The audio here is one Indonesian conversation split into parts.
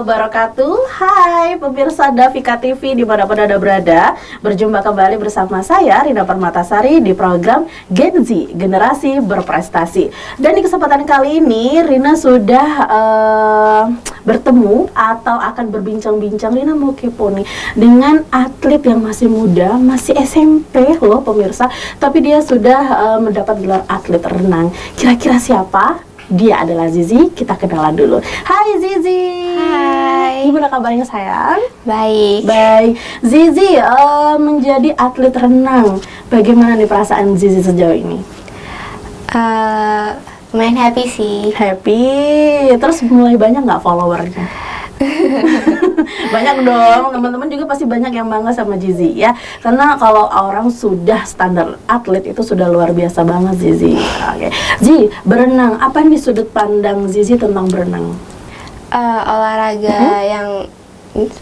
wabarakatuh. Hai pemirsa Davika TV dimanapun Anda berada. Berjumpa kembali bersama saya Rina Permatasari di program Gen Z, Generasi Berprestasi. Dan di kesempatan kali ini Rina sudah bertemu atau akan berbincang-bincang. Rina mau kepo nih dengan atlet yang masih muda, masih SMP loh pemirsa, tapi dia sudah mendapat gelar atlet renang. Kira-kira siapa? Dia adalah Zizi. Kita kenalan dulu. Hai Zizi. Hai. Gimana kabarnya sayang? Baik. Baik. Zizi menjadi atlet renang. Bagaimana nih perasaan Zizi sejauh ini? Lumayan happy sih. Happy. Terus mulai banyak nggak followernya? Banyak dong, teman-teman juga pasti banyak yang bangga sama Zizi ya. Karena kalau orang sudah standar atlet itu sudah luar biasa banget Zizi. Oke. Zizi, berenang, apa nih sudut pandang Zizi tentang berenang? Olahraga yang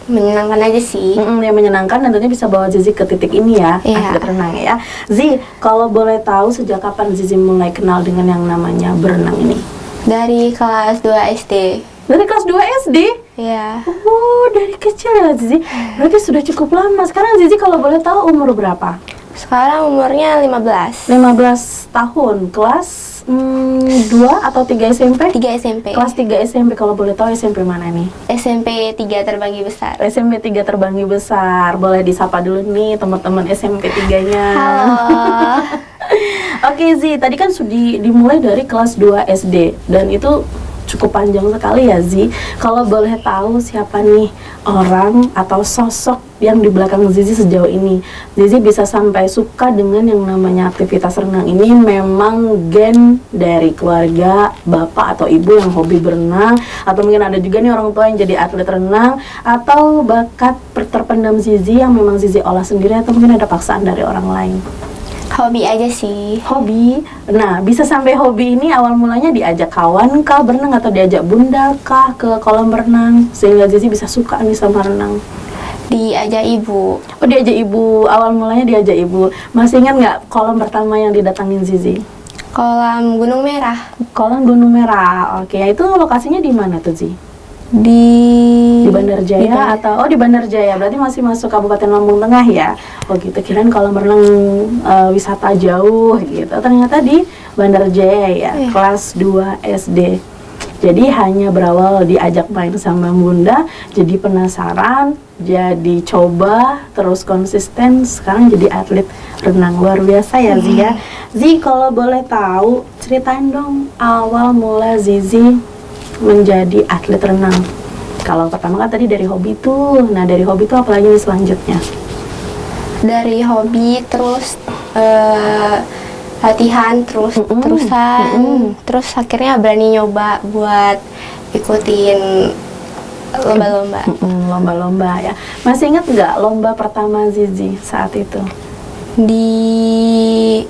menyenangkan aja sih. Yang menyenangkan dan tentunya bisa bawa Zizi ke titik ini ya, Iya. atlet renang ya. Zizi, kalau boleh tahu sejak kapan Zizi mulai kenal dengan yang namanya berenang ini? Dari kelas 2 SD. Dari kelas 2 SD? Ya. Oh, dari kecil ya Zizi. Berarti sudah cukup lama. Sekarang Zizi kalau boleh tahu umur berapa? Sekarang umurnya 15. 15 tahun. Kelas 2 atau 3 SMP? 3 SMP. Kelas 3 SMP. Kalau boleh tahu SMP mana nih? SMP 3 terbagi besar. SMP 3 terbanggi besar. Boleh disapa dulu nih teman-teman SMP 3-nya. Halo. Oke Zi, tadi kan sudah dimulai dari kelas 2 SD dan itu cukup panjang sekali ya Zi. Kalau boleh tahu siapa nih orang atau sosok yang di belakang Zizi sejauh ini? Zizi bisa sampai suka dengan yang namanya aktivitas renang ini memang gen dari keluarga bapak atau ibu yang hobi berenang, atau mungkin ada juga nih orang tua yang jadi atlet renang, atau bakat terpendam Zizi yang memang Zizi olah sendiri, atau mungkin ada paksaan dari orang lain? Hobi aja sih. Hobi. Nah, bisa sampai hobi ini awal mulanya diajak kawan kah berenang atau diajak bunda kah ke kolam renang sehingga Zizi bisa suka nih sama renang? Diajak ibu. Oh, diajak ibu. Awal mulanya diajak ibu. Masih ingat nggak kolam pertama yang didatangin Zizi? Kolam Gunung Merah. Kolam Gunung Merah. Oke, itu lokasinya di mana tuh Zizi? Di Bandar Jaya atau di Bandar Jaya, berarti masih masuk Kabupaten Lampung Tengah ya. Oh gitu, kirain kolam renang wisata jauh gitu. Ternyata di Bandar Jaya ya, kelas 2 SD. Jadi hanya berawal diajak main sama bunda, jadi penasaran, jadi coba, terus konsisten, sekarang jadi atlet renang. Luar biasa ya Zi ya. Zi, kalau boleh tahu, ceritain dong awal mula Zizi menjadi atlet renang. Kalau pertama kan tadi dari hobi tuh. Nah, dari hobi tuh apa lagi nih selanjutnya? Dari hobi terus latihan terusan terus akhirnya berani nyoba buat ikutin lomba-lomba. Lomba-lomba ya. Masih ingat nggak lomba pertama Zizi saat itu? Di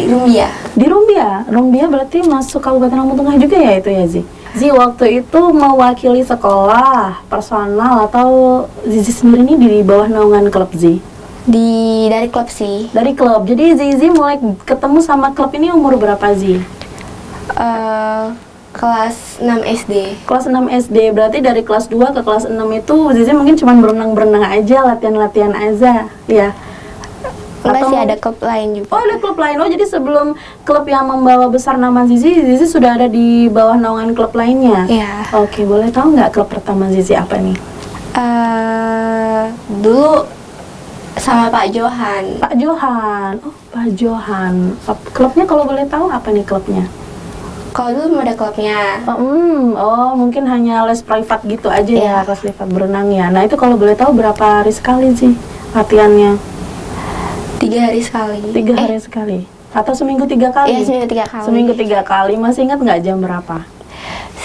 Rumbia. Di Rumbia. Rumbia berarti masuk Kabupaten Lampung Tengah juga ya itu ya Zi? Zi waktu itu mewakili sekolah, personal, atau Zizi sendiri ini di bawah naungan klub Zi? Dari klub sih. Dari klub. Jadi Zizi mulai ketemu sama klub ini umur berapa Zi? Kelas 6 SD. Kelas 6 SD, berarti dari kelas 2 ke kelas 6 itu Zizi mungkin cuma berenang-berenang aja, latihan-latihan aja, ya? Enggak sih, ada klub lain juga. Oh, ada klub lain. Oh, jadi sebelum klub yang membawa besar nama Zizi, Zizi sudah ada di bawah naungan klub lainnya? Iya. Oke, boleh tahu nggak klub pertama Zizi apa nih? Dulu sama Pak Johan. Pak Johan. Oh, Pak Johan. Klubnya kalau boleh tahu apa nih klubnya? Kalau dulu belum ada klubnya. Oh, mungkin hanya les privat gitu aja ya, les privat berenang ya. Nah, itu kalau boleh tahu berapa hari sekali sih latihannya? 3 hari sekali. 3 hari sekali? Atau seminggu 3 kali? Iya, seminggu 3 kali. Seminggu 3 kali. Masih ingat nggak jam berapa?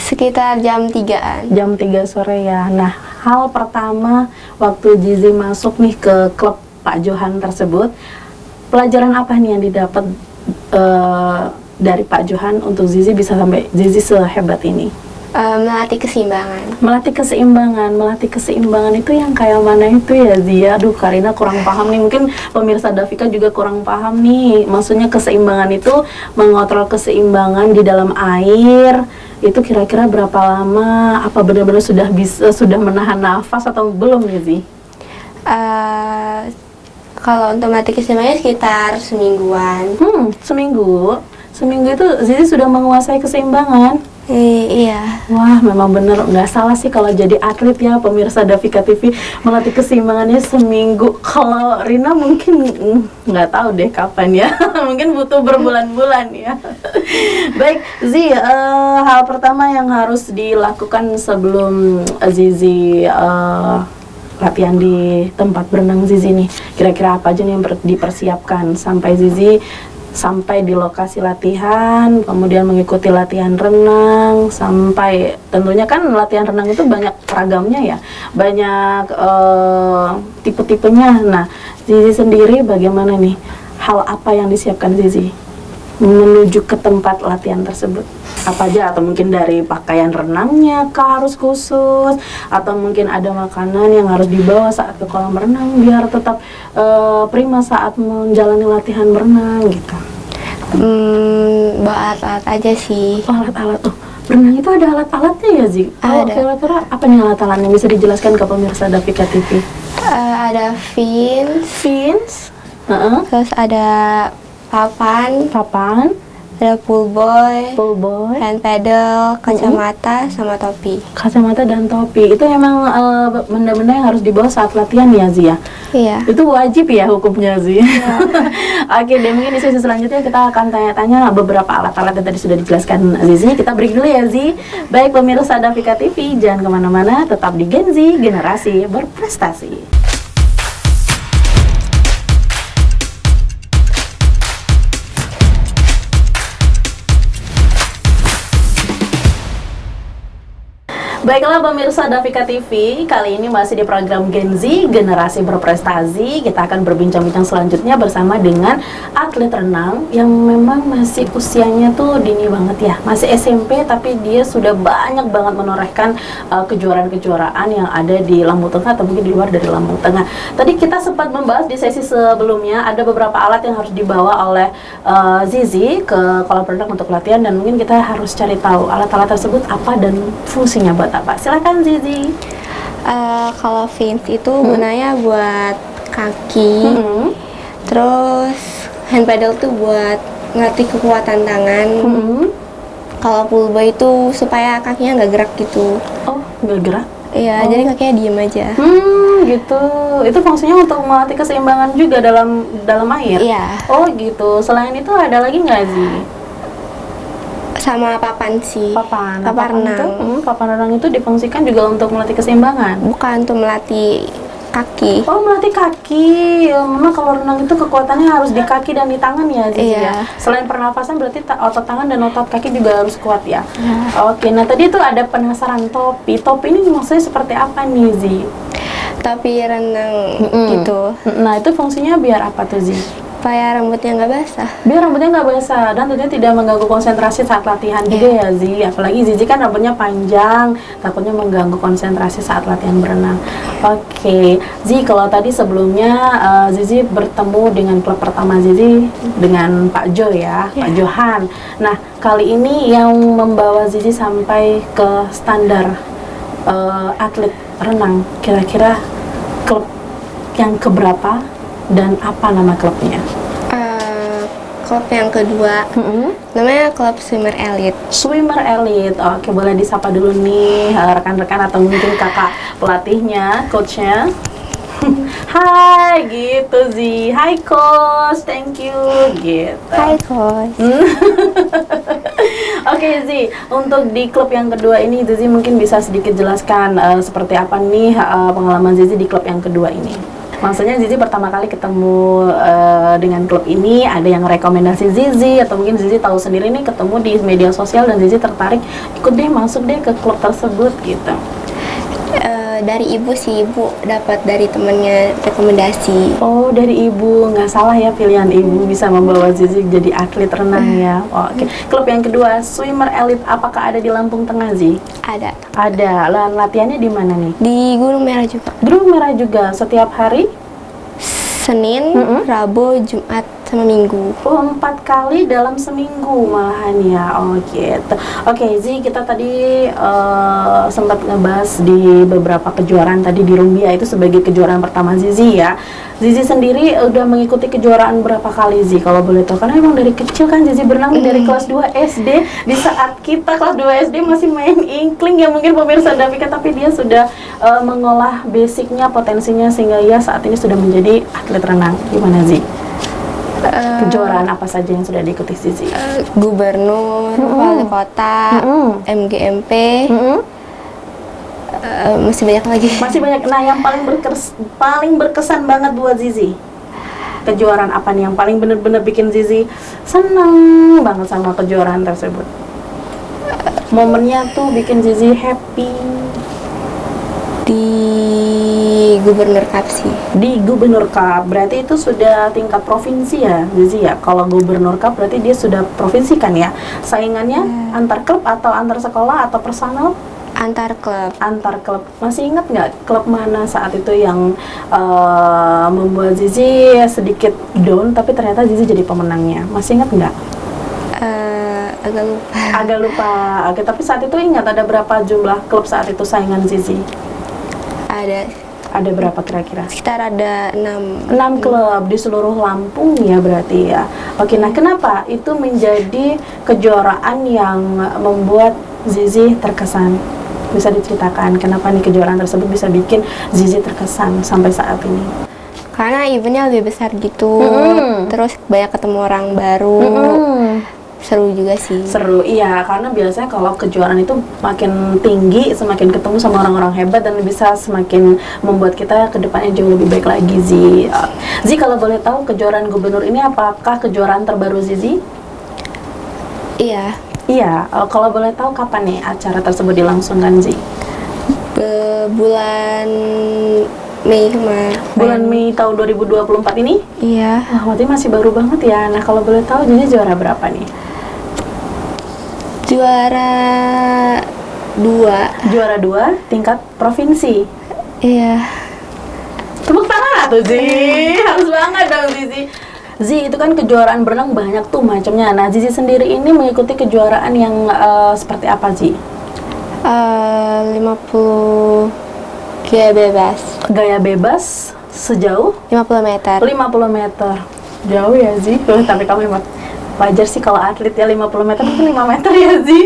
Sekitar jam 3-an. Jam 3 sore ya. Nah, hal pertama waktu Zizi masuk nih ke klub Pak Johan tersebut, pelajaran apa nih yang didapat dari Pak Johan untuk Zizi bisa sampai Zizi sehebat ini? Melatih keseimbangan. Melatih keseimbangan itu yang kayak mana itu ya Zia? Aduh, Karina kurang paham nih, mungkin pemirsa Davika juga kurang paham nih. Maksudnya keseimbangan itu mengontrol keseimbangan di dalam air, Itu kira-kira berapa lama? Apa benar-benar sudah menahan nafas atau belum nih Zi? Kalau untuk melatih keseimbangannya sekitar semingguan. Seminggu. Seminggu itu Zizi sudah menguasai keseimbangan. Iya. Wah, memang bener nggak salah sih kalau jadi atlet ya pemirsa Davika TV, melatih keseimbangannya seminggu. Kalau Rina mungkin nggak tahu deh kapan ya, mungkin butuh berbulan-bulan ya. Baik, Zi, hal pertama yang harus dilakukan sebelum Zizi latihan di tempat berenang Zizi nih, kira-kira apa aja nih yang dipersiapkan sampai Zizi sampai di lokasi latihan, kemudian mengikuti latihan renang, sampai tentunya kan latihan renang itu banyak ragamnya ya, banyak tipe-tipenya. Nah, Zizi sendiri bagaimana nih? Hal apa yang disiapkan Zizi menuju ke tempat latihan tersebut? Apa aja, atau mungkin dari pakaian renangnya kah harus khusus, atau mungkin ada makanan yang harus dibawa saat ke kolam renang biar tetap prima saat menjalani latihan berenang gitu? Bawa alat-alat aja sih. Alat-alat tuh, berenang itu ada alat-alatnya ya Zi? Ada. Kira-kira apa nih alat-alatnya, bisa dijelaskan ke pemirsa Davika TV? Ada fins, terus ada papan, ada pool boy, hand paddle, kacamata, sama topi. Kacamata dan topi itu memang benda-benda yang harus dibawa saat latihan ya Zi ya? Iya. Itu wajib ya hukumnya Zi. Oke deh, mungkin di sesi selanjutnya kita akan tanya-tanya beberapa alat-alat yang tadi sudah dijelaskan Zizi. Kita break dulu ya Zi. Baik pemirsa Davika TV, jangan kemana-mana, tetap di Gen Z, generasi berprestasi. Baiklah pemirsa Davika TV, kali ini masih di program Gen Z, generasi berprestasi. Kita akan berbincang-bincang selanjutnya bersama dengan atlet renang yang memang masih usianya tuh dini banget ya, masih SMP tapi dia sudah banyak banget menorehkan kejuaraan-kejuaraan yang ada di Lampung Tengah atau mungkin di luar dari Lampung Tengah. Tadi kita sempat membahas di sesi sebelumnya ada beberapa alat yang harus dibawa oleh Zizi ke kolam renang untuk latihan, dan mungkin kita harus cari tahu alat-alat tersebut apa dan fungsinya buat apa. Silakan Zizi. Kalau fins itu gunanya buat kaki, terus hand paddle tuh buat ngelatih kekuatan tangan. Kalau pool boy itu supaya kakinya nggak gerak gitu. Oh, nggak gerak? Iya, jadi kakinya diem aja. Gitu. Itu fungsinya untuk melatih keseimbangan juga dalam air? Iya. Oh gitu. Selain itu ada lagi nggak Zi? Sama papan sih. Papan renang. Papan renang itu difungsikan juga untuk melatih keseimbangan? Bukan, untuk melatih kaki. Oh, melatih kaki. Memang kalau renang itu kekuatannya harus di kaki dan di tangan ya Zizi ya? Selain pernafasan berarti otot tangan dan otot kaki juga harus kuat ya? Oke, nah tadi itu ada penasaran topi. Topi ini maksudnya seperti apa nih Zi? Topi renang gitu. Nah itu fungsinya biar apa tuh Zi? Supaya rambutnya nggak basah. Biar rambutnya nggak basah dan tentunya tidak mengganggu konsentrasi saat latihan juga ya Zi. Apalagi Zizi kan rambutnya panjang, takutnya mengganggu konsentrasi saat latihan berenang. Oke, Zi, kalau tadi sebelumnya Zizi bertemu dengan klub pertama Zizi dengan Pak Jo ya, Pak Johan. Nah kali ini yang membawa Zizi sampai ke standar atlet renang, kira-kira klub yang keberapa dan apa nama klubnya? Klub yang kedua, namanya klub Swimmer Elite. Swimmer Elite. Oke, boleh disapa dulu nih rekan-rekan atau mungkin kakak pelatihnya, coachnya. Hai, gitu Zi. Hai coach, thank you. Gitu. Hai coach. Oke Zi, untuk di klub yang kedua ini Zizi mungkin bisa sedikit jelaskan seperti apa nih pengalaman Zizi di klub yang kedua ini. Maksudnya Zizi pertama kali ketemu dengan klub ini, ada yang rekomendasi Zizi atau mungkin Zizi tahu sendiri nih ketemu di media sosial dan Zizi tertarik ikut deh, masuk deh ke klub tersebut gitu. Dari ibu sih, ibu dapat dari temennya rekomendasi. Oh, dari ibu, nggak salah ya pilihan ibu bisa membawa Zizi jadi atlet renang ya. Oh, oke. Klub yang kedua, Swimmer Elite, apakah ada di Lampung Tengah Zi? Ada. Ada. Latihannya di mana nih? Di Gunung Merah juga. Gunung Merah juga, setiap hari? Senin, Rabu, Jumat, sama minggu. Oh, 4 kali dalam seminggu malahan ya. Oh gitu. Oke, Zi, kita tadi sempat ngebahas di beberapa kejuaraan tadi di Rumbia, itu sebagai kejuaraan pertama Zizi ya. Zizi sendiri udah mengikuti kejuaraan berapa kali, Zi, kalau boleh tahu? Karena emang dari kecil kan Zizi berenang dari kelas 2 SD. Di saat kita kelas 2 SD masih main inkling ya, mungkin pemirsa Davika, tapi dia sudah mengolah basicnya, potensinya, sehingga ia saat ini sudah menjadi atlet renang. Gimana, Zi? Kejuaraan apa saja yang sudah diikuti Zizi? Gubernur, wali kota, MGMP, masih banyak lagi. Masih banyak. Nah, yang paling berkesan banget buat Zizi, kejuaraan apa nih yang paling bener-bener bikin Zizi seneng banget sama kejuaraan tersebut? Momennya tuh bikin Zizi happy. Di Gubernur Cup sih. Di Gubernur Cup, berarti itu sudah tingkat provinsi ya, Zizi ya? Kalau Gubernur Cup berarti dia sudah provinsi kan ya? Saingannya antar klub atau antar sekolah atau personal? Antar klub. Antar klub. Masih ingat nggak klub mana saat itu yang membuat Zizi sedikit down, tapi ternyata Zizi jadi pemenangnya? Masih ingat nggak? Agak lupa. Agak lupa. Oke, tapi saat itu ingat ada berapa jumlah klub saat itu saingan Zizi? Ada berapa kira-kira? Sekitar ada 6 klub di seluruh Lampung ya berarti ya. Oke, nah kenapa itu menjadi kejuaraan yang membuat Zizi terkesan? Bisa diceritakan kenapa nih kejuaraan tersebut bisa bikin Zizi terkesan sampai saat ini? Karena eventnya lebih besar gitu, terus banyak ketemu orang baru. Seru juga sih. Seru, iya, karena biasanya kalau kejuaraan itu makin tinggi, semakin ketemu sama orang-orang hebat dan bisa semakin membuat kita ke depannya jauh lebih baik lagi, Zi. Zi, kalau boleh tahu kejuaraan gubernur ini apakah kejuaraan terbaru Zizi? Iya. Iya, kalau boleh tahu kapan nih acara tersebut dilangsungkan, Zi? Bulan Mei kemarin. Bulan Mei tahun 2024 ini? Iya. Wah, berarti masih baru banget ya. Nah, kalau boleh tahu Zizi juara berapa nih? Juara 2. Juara 2 tingkat provinsi. Iya. Tepuk tangan tuh, Zi. Harus banget dong, Zizi. Zi, itu kan kejuaraan berenang banyak tuh macamnya. Nah, Zizi sendiri ini mengikuti kejuaraan yang seperti apa, Zi? 50 gaya bebas. Gaya bebas sejauh 50 meter. 50 meter. Jauh ya, Zi. Tapi kamu hebat. Wajar sih kalau atlet ya, 50 meter itu 5 meter ya, Zi.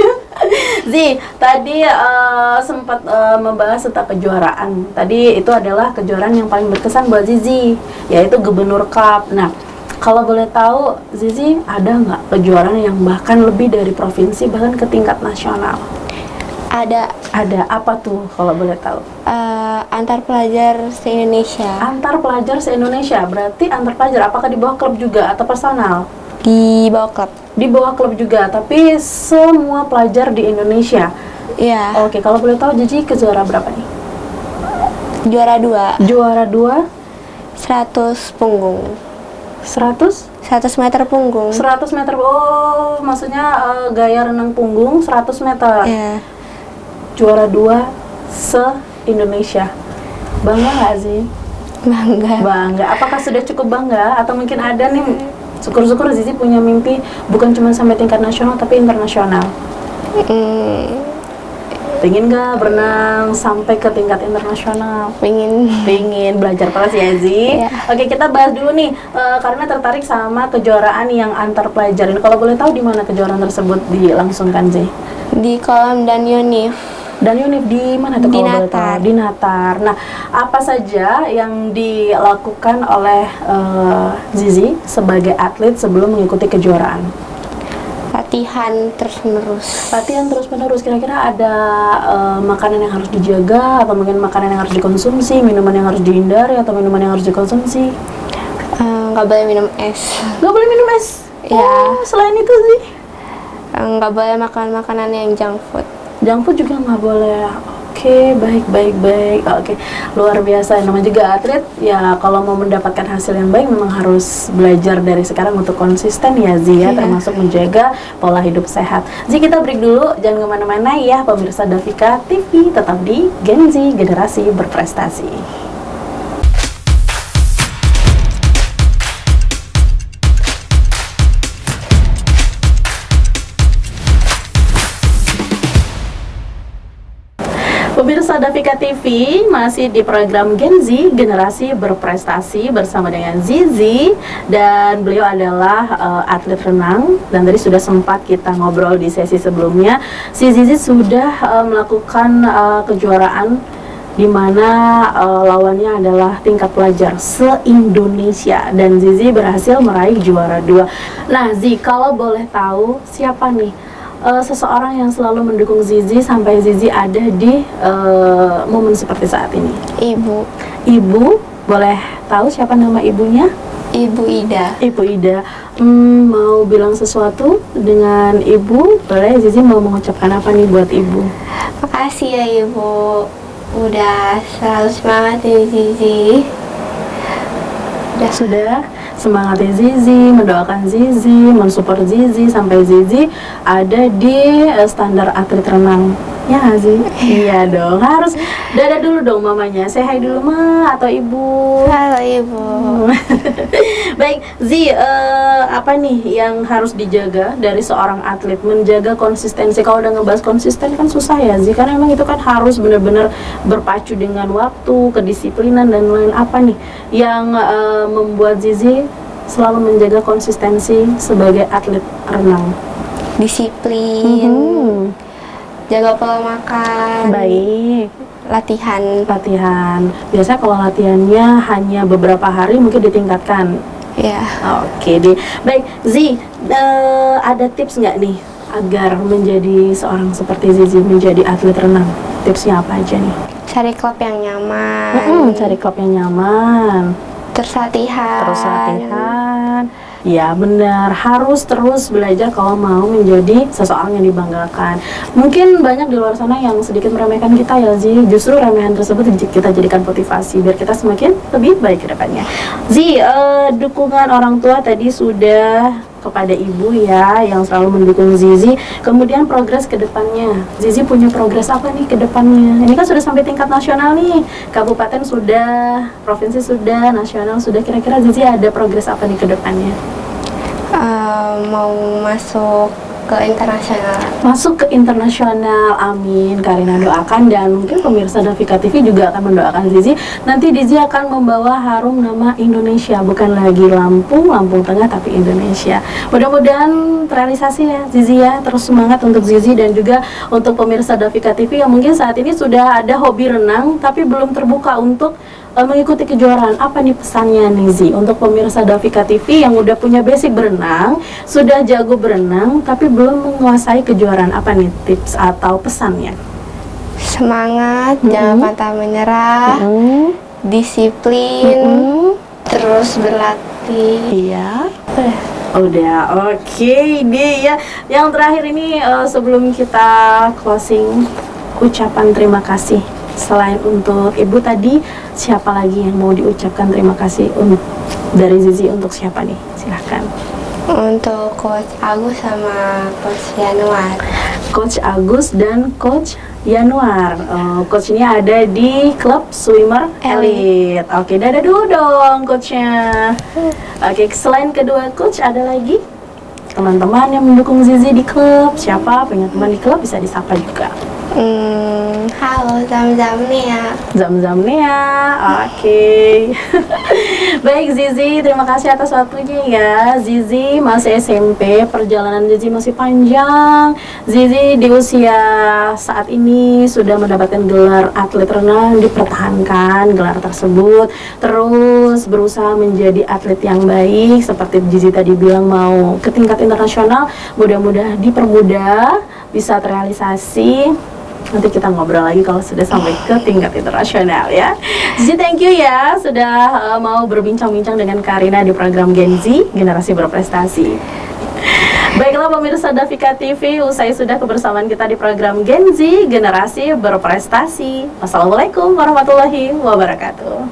Zi, tadi sempat membahas tentang kejuaraan. Tadi itu adalah kejuaraan yang paling berkesan buat Zizi, yaitu Gubernur Cup. Nah, kalau boleh tahu, Zizi ada nggak kejuaraan yang bahkan lebih dari provinsi, bahkan ke tingkat nasional? Ada. Ada, apa tuh kalau boleh tahu? Antar pelajar se-Indonesia. Antar pelajar se-Indonesia, berarti antar pelajar, apakah di bawah klub juga atau personal? Di bawah klub. Di bawah klub juga, tapi semua pelajar di Indonesia. Iya. Oke, kalau boleh tahu Zizi ke juara berapa nih? Juara 2. Juara 2 100 punggung. 100 meter punggung. 100 meter. Oh, maksudnya gaya renang punggung 100 meter. Iya. Juara 2 se-Indonesia. Bangga nggak sih? Bangga. Bangga. Apakah sudah cukup bangga atau mungkin ada nih, syukur-syukur Zizi punya mimpi bukan cuma sampai tingkat nasional tapi internasional? Pengen nggak berenang sampai ke tingkat internasional? Pengen belajar terus ya, Zi. Iya. Oke, kita bahas dulu nih karena tertarik sama kejuaraan yang antar pelajar ini. Kalau boleh tahu di mana kejuaraan tersebut dilangsungkan, Zi? Di Kolam dan Yunif. Dan Yunif di mana tuh Di kalau boleh Natar. tahu? Di Natar. Nah, apa saja yang dilakukan oleh Zizi sebagai atlet sebelum mengikuti kejuaraan? Latihan terus-menerus. Latihan terus-menerus. Kira-kira ada makanan yang harus dijaga atau mungkin makanan yang harus dikonsumsi, minuman yang harus dihindari atau minuman yang harus dikonsumsi? Nggak boleh minum es. Nggak boleh minum es? Iya. Oh, selain itu sih? Nggak boleh makan makanan yang junk food. Junk food juga nggak boleh. Oke, baik. Oke, luar biasa. Namanya juga atlet, ya kalau mau mendapatkan hasil yang baik memang harus belajar dari sekarang untuk konsisten ya, Zi, ya, Iya. termasuk menjaga pola hidup sehat. Zi, kita break dulu, jangan kemana-mana ya pemirsa Davika TV, tetap di Gen Z, generasi berprestasi. Pemirsa Davika TV masih di program Gen Z Generasi Berprestasi bersama dengan Zizi, dan beliau adalah atlet renang, dan tadi sudah sempat kita ngobrol di sesi sebelumnya. Si Zizi sudah melakukan kejuaraan di mana lawannya adalah tingkat pelajar se-Indonesia, dan Zizi berhasil meraih juara 2. Nah Zi, kalau boleh tahu siapa nih seseorang yang selalu mendukung Zizi sampai Zizi ada di momen seperti saat ini? Ibu. Ibu, boleh tahu siapa nama ibunya? Ibu Ida. Ibu Ida. Mau bilang sesuatu dengan ibu? Boleh, Zizi mau mengucapkan apa nih buat ibu? Makasih ya Ibu, udah selalu semangat ya Zizi. Sudah semangatin Zizi, mendoakan Zizi, mensupport Zizi sampai Zizi ada di standar atlet renang. Ya Zizi? Iya dong, harus dadah dulu dong mamanya. Say hi dulu Ma atau ibu. Halo Ibu. Baik, Zi, apa nih yang harus dijaga dari seorang atlet? Menjaga konsistensi. Kalau udah ngebahas konsisten kan susah ya Zi, karena emang itu kan harus benar-benar berpacu dengan waktu, kedisiplinan dan lain. Apa nih yang membuat Zizi selalu menjaga konsistensi sebagai atlet renang? Disiplin, jaga pola makan, Baik. latihan. Biasanya kalau latihannya hanya beberapa hari mungkin ditingkatkan. Ya. Oke deh. Baik, Zi, ada tips nggak nih agar menjadi seorang seperti Zizi, menjadi atlet renang? Tipsnya apa aja nih? Cari klub yang nyaman. Cari klub yang nyaman. Terus latihan. Ya benar, harus terus belajar kalau mau menjadi seseorang yang dibanggakan. Mungkin banyak di luar sana yang sedikit meremehkan kita ya Zi. Justru remehan tersebut kita jadikan motivasi biar kita semakin lebih baik ke depannya. Zi, dukungan orang tua tadi sudah kepada ibu ya, yang selalu mendukung Zizi. Kemudian progres ke depannya, Zizi punya progres apa nih ke depannya? Ini kan sudah sampai tingkat nasional nih, kabupaten sudah, provinsi sudah, nasional sudah. Kira-kira Zizi ada progres apa nih ke depannya? Mau masuk ke internasional. Masuk ke internasional, amin. Karina doakan, dan mungkin pemirsa Davika TV juga akan mendoakan Zizi. Nanti Zizi akan membawa harum nama Indonesia, bukan lagi Lampung Tengah, tapi Indonesia. Mudah-mudahan terrealisasi ya Zizi ya. Terus semangat untuk Zizi dan juga untuk pemirsa Davika TV yang mungkin saat ini sudah ada hobi renang tapi belum terbuka untuk mengikuti kejuaraan. Apa nih pesannya nih Zi untuk pemirsa Davika TV yang udah punya basic berenang, sudah jago berenang tapi belum menguasai kejuaraan? Apa nih tips atau pesannya? Semangat, jangan pantang menyerah, disiplin, terus berlatih. Iya. Udah, oke deh ya. Yang terakhir ini sebelum kita closing, ucapan terima kasih. Selain untuk ibu tadi, siapa lagi yang mau diucapkan terima kasih dari Zizi untuk siapa nih? Silahkan. Untuk Coach Agus sama Coach Yanuar. Coach Agus dan Coach Yanuar. Coachnya ada di klub swimmer elite. Oke, dadah dulu dong coachnya. Oke, selain kedua coach ada lagi teman-teman yang mendukung Zizi di klub. Siapa punya teman di klub bisa disapa juga. Halo Zam-Zam Nia. Zam-Zam Nia, oke. Baik Zizi, terima kasih atas waktunya ya. Zizi masih SMP, perjalanan Zizi masih panjang. Zizi di usia saat ini sudah mendapatkan gelar atlet renang, dipertahankan gelar tersebut. Terus berusaha menjadi atlet yang baik, seperti Zizi tadi bilang mau ke tingkat internasional. Mudah-mudahan dipermudah, bisa terrealisasi. Nanti kita ngobrol lagi kalau sudah sampai ke tingkat internasional ya. Zizi, thank you ya sudah mau berbincang-bincang dengan Karina di program Gen Z Generasi Berprestasi. Baiklah pemirsa Davika TV, usai sudah kebersamaan kita di program Gen Z Generasi Berprestasi. Wassalamualaikum warahmatullahi wabarakatuh.